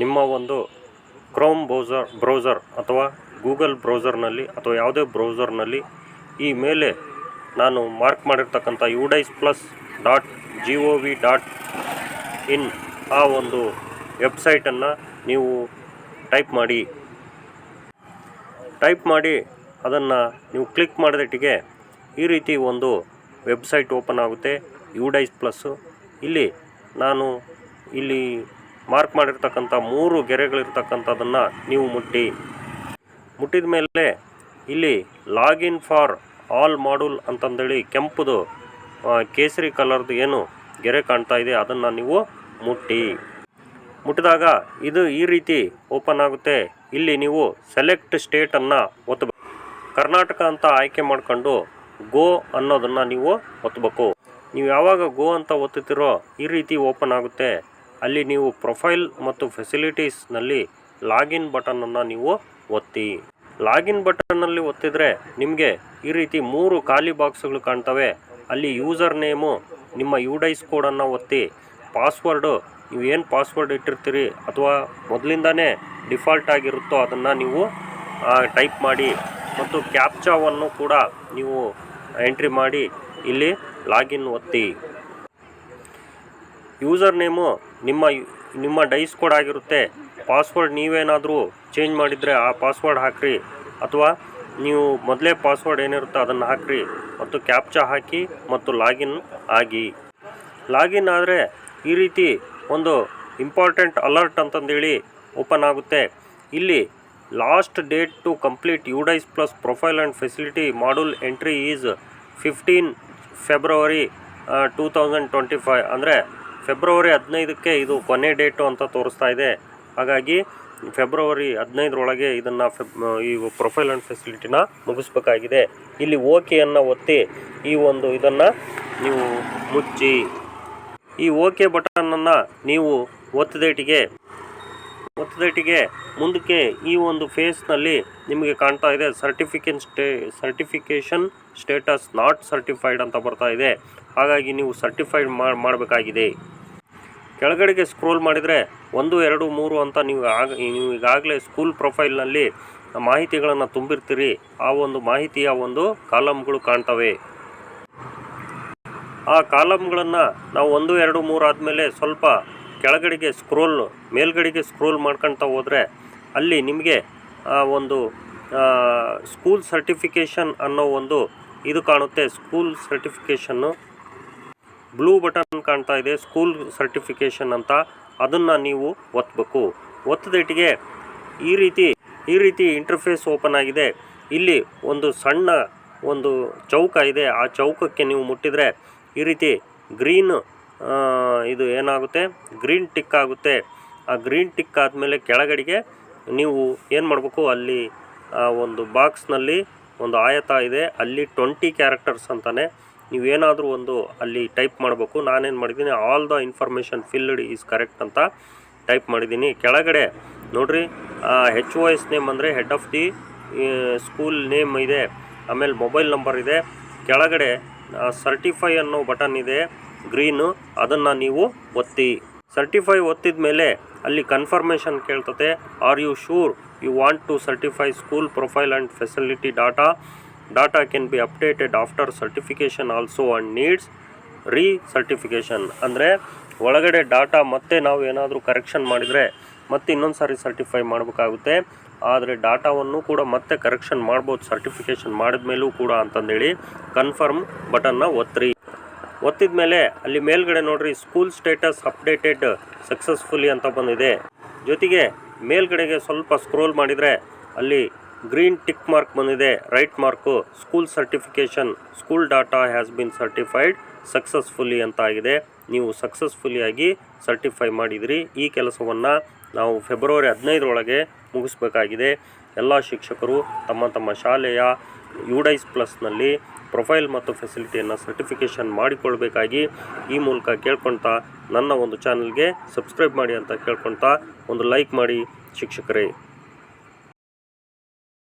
ನಿಮ್ಮ ಒಂದು Chrome browser ಅಥವಾ ಗೂಗಲ್ ಬ್ರೌಸರ್ನಲ್ಲಿ ಅಥವಾ ಯಾವುದೇ ಬ್ರೌಸರ್ನಲ್ಲಿ ಈ ಮೇಲೆ ನಾನು ಮಾರ್ಕ್ ಮಾಡಿರ್ತಕ್ಕಂಥ udisplus.gov.in ಆ ಒಂದು ವೆಬ್ಸೈಟನ್ನು ನೀವು ಟೈಪ್ ಮಾಡಿ ಅದನ್ನು ನೀವು ಕ್ಲಿಕ್ ಮಾಡಿದಟ್ಟಿಗೆ ಈ ರೀತಿ ಒಂದು ವೆಬ್ಸೈಟ್ ಓಪನ್ ಆಗುತ್ತೆ. udisplus ಇಲ್ಲಿ ನಾನು ಮಾರ್ಕ್ ಮಾಡಿರ್ತಕ್ಕಂಥ 3 ಗೆರೆಗಳಿರ್ತಕ್ಕಂಥದ್ದನ್ನು ನೀವು ಮುಟ್ಟಿದ ಮೇಲೆ ಇಲ್ಲಿ ಲಾಗಿನ್ ಫಾರ್ ಆಲ್ ಮಾಡ್ಯೂಲ್ ಅಂತಂದೇಳಿ ಕೆಂಪುದು ಕೇಸರಿ ಕಲರ್ದು ಏನು ಗೆರೆ ಕಾಣ್ತಾ ಇದೆ ಅದನ್ನು ನೀವು ಮುಟ್ಟಿದಾಗ ಇದು ಈ ರೀತಿ ಓಪನ್ ಆಗುತ್ತೆ. ಇಲ್ಲಿ ನೀವು ಸೆಲೆಕ್ಟ್ ಸ್ಟೇಟನ್ನು ಒತ್ತಬೇಕು. ಕರ್ನಾಟಕ ಅಂತ ಆಯ್ಕೆ ಮಾಡಿಕೊಂಡು ಗೋ ಅನ್ನೋದನ್ನು ನೀವು ಒತ್ತಬೇಕು. ನೀವು ಯಾವಾಗ ಗೋ ಅಂತ ಒತ್ತುತ್ತೀರೋ ಈ ರೀತಿ ಓಪನ್ ಆಗುತ್ತೆ. ಅಲ್ಲಿ ನೀವು ಪ್ರೊಫೈಲ್ ಮತ್ತು ಫೆಸಿಲಿಟೀಸ್ನಲ್ಲಿ ಲಾಗಿನ್ ಬಟನನ್ನು ನೀವು ಒತ್ತಿ. ಲಾಗಿನ್ ಬಟನ್ನಲ್ಲಿ ಒತ್ತಿದರೆ ನಿಮಗೆ ಈ ರೀತಿ 3 ಖಾಲಿ ಬಾಕ್ಸ್ಗಳು ಕಾಣ್ತವೆ. ಅಲ್ಲಿ ಯೂಸರ್ ನೇಮು ನಿಮ್ಮ UDIS ಕೋಡನ್ನು ಒತ್ತಿ, ಪಾಸ್ವರ್ಡು ನೀವು ಏನು ಪಾಸ್ವರ್ಡ್ ಇಟ್ಟಿರ್ತೀರಿ ಅಥವಾ ಮೊದಲಿಂದನೇ ಡಿಫಾಲ್ಟ್ ಆಗಿರುತ್ತೋ ಅದನ್ನು ನೀವು ಟೈಪ್ ಮಾಡಿ ಮತ್ತು ಕ್ಯಾಪ್ಚಾವನ್ನು ಕೂಡ ನೀವು ಎಂಟ್ರಿ ಮಾಡಿ ಇಲ್ಲಿ ಲಾಗಿನ್ ಒತ್ತಿ. ಯೂಸರ್ ನೇಮು ನಿಮ್ಮ ಡೈಸ್ ಕೋಡ್ ಆಗಿರುತ್ತೆ. ಪಾಸ್ವರ್ಡ್ ನೀವೇನಾದರೂ ಚೇಂಜ್ ಮಾಡಿದರೆ ಆ ಪಾಸ್ವರ್ಡ್ ಹಾಕಿರಿ ಅಥವಾ ನೀವು ಮೊದಲೇ ಪಾಸ್ವರ್ಡ್ ಏನಿರುತ್ತೆ ಅದನ್ನು ಹಾಕಿರಿ ಮತ್ತು ಕ್ಯಾಪ್ಚಾ ಹಾಕಿ ಮತ್ತು ಲಾಗಿನ್ ಆಗಿ. ಲಾಗಿನ್ ಆದರೆ ಈ ರೀತಿ ಒಂದು ಇಂಪಾರ್ಟೆಂಟ್ ಅಲರ್ಟ್ ಅಂತಂದೇಳಿ ಓಪನ್ ಆಗುತ್ತೆ. ಇಲ್ಲಿ last date to complete udisplus profile and facility module entry is 15 February 2025 ಅಂದರೆ ಫೆಬ್ರವರಿ 15ಕ್ಕೆ ಇದು ಕೊನೆ ಡೇಟು ಅಂತ ತೋರಿಸ್ತಾ ಇದೆ. ಹಾಗಾಗಿ ಫೆಬ್ರವರಿ 15ರೊಳಗೆ ಇದನ್ನು ಈ ಪ್ರೊಫೈಲ್ ಆ್ಯಂಡ್ ಫೆಸಿಲಿಟಿನ ಮುಗಿಸ್ಬೇಕಾಗಿದೆ. ಇಲ್ಲಿ ಓಕೆಯನ್ನು ಒತ್ತಿ ಇದನ್ನು ನೀವು ಮುಚ್ಚಿ. ಈ ಓಕೆ ಬಟನನ್ನು ನೀವು ಒತ್ತಿದೇಟಿಗೆ ಮುಂದಕ್ಕೆ ಈ ಒಂದು ಫೇಸ್ನಲ್ಲಿ ನಿಮಗೆ ಕಾಣ್ತಾ ಇದೆ ಸರ್ಟಿಫಿಕೇಷನ್ ಸ್ಟೇಟಸ್ ನಾಟ್ ಸರ್ಟಿಫೈಡ್ ಅಂತ ಬರ್ತಾ ಇದೆ. ಹಾಗಾಗಿ ನೀವು ಸರ್ಟಿಫೈಡ್ ಮಾಡಬೇಕಾಗಿದೆ. ಕೆಳಗಡೆಗೆ ಸ್ಕ್ರೋಲ್ ಮಾಡಿದರೆ 1, 2, 3 ಅಂತ ನೀವು ಈಗಾಗಲೇ ಸ್ಕೂಲ್ ಪ್ರೊಫೈಲ್ನಲ್ಲಿ ಮಾಹಿತಿಗಳನ್ನು ತುಂಬಿರ್ತೀರಿ. ಆ ಒಂದು ಮಾಹಿತಿಯ ಒಂದು ಕಾಲಮ್ಗಳು ಕಾಣ್ತವೆ. ಆ ಕಾಲಮ್ಗಳನ್ನು ನಾವು 1, 2, 3 ಆದಮೇಲೆ ಸ್ವಲ್ಪ ಕೆಳಗಡೆಗೆ ಮೇಲ್ಗಡೆಗೆ ಸ್ಕ್ರೋಲ್ ಮಾಡ್ಕೊಳ್ತಾ ಹೋದರೆ ಅಲ್ಲಿ ನಿಮಗೆ ಒಂದು ಸ್ಕೂಲ್ ಸರ್ಟಿಫಿಕೇಷನ್ ಅನ್ನೋ ಒಂದು ಇದು ಕಾಣುತ್ತೆ. ಸ್ಕೂಲ್ ಸರ್ಟಿಫಿಕೇಷನ್ನು ಬ್ಲೂ ಬಟನ್ ಕಾಣ್ತಾ ಇದೆ, ಸ್ಕೂಲ್ ಸರ್ಟಿಫಿಕೇಷನ್ ಅಂತ. ಅದನ್ನು ನೀವು ಒತ್ತಬೇಕು. ಒತ್ತದೇಟಿಗೆ ಈ ರೀತಿ ಇಂಟರ್ಫೇಸ್ ಓಪನ್ ಆಗಿದೆ. ಇಲ್ಲಿ ಒಂದು ಸಣ್ಣ ಒಂದು ಚೌಕ ಇದೆ. ಆ ಚೌಕಕ್ಕೆ ನೀವು ಮುಟ್ಟಿದರೆ ಈ ರೀತಿ ಗ್ರೀನ್ ಇದು ಏನಾಗುತ್ತೆ, ಗ್ರೀನ್ ಟಿಕ್ ಆಗುತ್ತೆ. ಆ ಗ್ರೀನ್ ಟಿಕ್ ಆದಮೇಲೆ ಕೆಳಗಡೆಗೆ ನೀವು ಏನು ಮಾಡಬೇಕು, ಅಲ್ಲಿ ಒಂದು ಬಾಕ್ಸ್ನಲ್ಲಿ ಒಂದು ಆಯತ ಇದೆ. ಅಲ್ಲಿ 20 ಕ್ಯಾರೆಕ್ಟರ್ಸ್ ಅಂತಾನೆ ನೀವೇನಾದರೂ ಒಂದು ಅಲ್ಲಿ ಟೈಪ್ ಮಾಡಬೇಕು. ನಾನೇನು ಮಾಡಿದ್ದೀನಿ, all the information filled is correct ಅಂತ ಟೈಪ್ ಮಾಡಿದ್ದೀನಿ. ಕೆಳಗಡೆ ನೋಡಿರಿ, HOS ನೇಮ್ ಅಂದರೆ head of the school name ಇದೆ. ಆಮೇಲೆ ಮೊಬೈಲ್ ನಂಬರ್ ಇದೆ. ಕೆಳಗಡೆ ಸರ್ಟಿಫೈ ಅನ್ನೋ ಬಟನ್ ಇದೆ ಗ್ರೀನು, ಅದನ್ನು ನೀವು ಒತ್ತಿ. ಸರ್ಟಿಫೈ ಒತ್ತಿದ ಮೇಲೆ ಅಲ್ಲಿ ಕನ್ಫರ್ಮೇಷನ್ ಕೇಳ್ತದೆ. Are you sure you want to certify school profile and facility data can be updated after certification also and needs recertification. ಅಂದರೆ ಒಳಗಡೆ ಡಾಟಾ ಮತ್ತೆ ನಾವು ಏನಾದರೂ ಕರೆಕ್ಷನ್ ಮಾಡಿದರೆ ಮತ್ತೆ ಇನ್ನೊಂದು ಸಾರಿ ಸರ್ಟಿಫೈ ಮಾಡಬೇಕಾಗುತ್ತೆ. ಆದರೆ ಡಾಟಾವನ್ನು ಕೂಡ ಮತ್ತೆ ಕರೆಕ್ಷನ್ ಮಾಡ್ಬೋದು ಸರ್ಟಿಫಿಕೇಷನ್ ಮಾಡಿದ ಮೇಲೂ ಕೂಡ ಅಂತಂದೇಳಿ ಕನ್ಫರ್ಮ್ ಬಟನ್ನ ಒತ್ತಿದ ಮೇಲೆ ಅಲ್ಲಿ ಮೇಲ್ಗಡೆ ನೋಡ್ರಿ ಸ್ಕೂಲ್ ಸ್ಟೇಟಸ್ ಅಪ್ಡೇಟೆಡ್ ಸಕ್ಸಸ್ಫುಲಿ ಅಂತ ಬಂದಿದೆ. ಜೊತೆಗೆ ಮೇಲ್ಗಡೆಗೆ ಸ್ವಲ್ಪ ಸ್ಕ್ರೋಲ್ ಮಾಡಿದರೆ ಅಲ್ಲಿ ಗ್ರೀನ್ ಟಿಕ್ ಮಾರ್ಕ್ ಬಂದಿದೆ, right mark, school certification, school data has been certified successfully ಅಂತ ಆಗಿದೆ. ನೀವು ಸಕ್ಸಸ್ಫುಲಿಯಾಗಿ ಸರ್ಟಿಫೈ ಮಾಡಿದಿರಿ. ಈ ಕೆಲಸವನ್ನು ನಾವು ಫೆಬ್ರವರಿ 15ರೊಳಗೆ ಮುಗಿಸ್ಬೇಕಾಗಿದೆ. ಎಲ್ಲ ಶಿಕ್ಷಕರು ತಮ್ಮ ಶಾಲೆಯ udisplus ಪ್ರೊಫೈಲ್ ಮತ್ತು ಫೆಸಿಲಿಟಿಯನ್ನು ಸರ್ಟಿಫಿಕೇಷನ್ ಮಾಡಿಕೊಳ್ಬೇಕಾಗಿ ಈ ಮೂಲಕ ಕೇಳ್ಕೊಳ್ತಾ ನನ್ನ ಒಂದು ಚಾನಲ್ಗೆ ಸಬ್ಸ್ಕ್ರೈಬ್ ಮಾಡಿ ಅಂತ ಕೇಳ್ಕೊಳ್ತಾ ಒಂದು ಲೈಕ್ ಮಾಡಿ ಶಿಕ್ಷಕರೇ.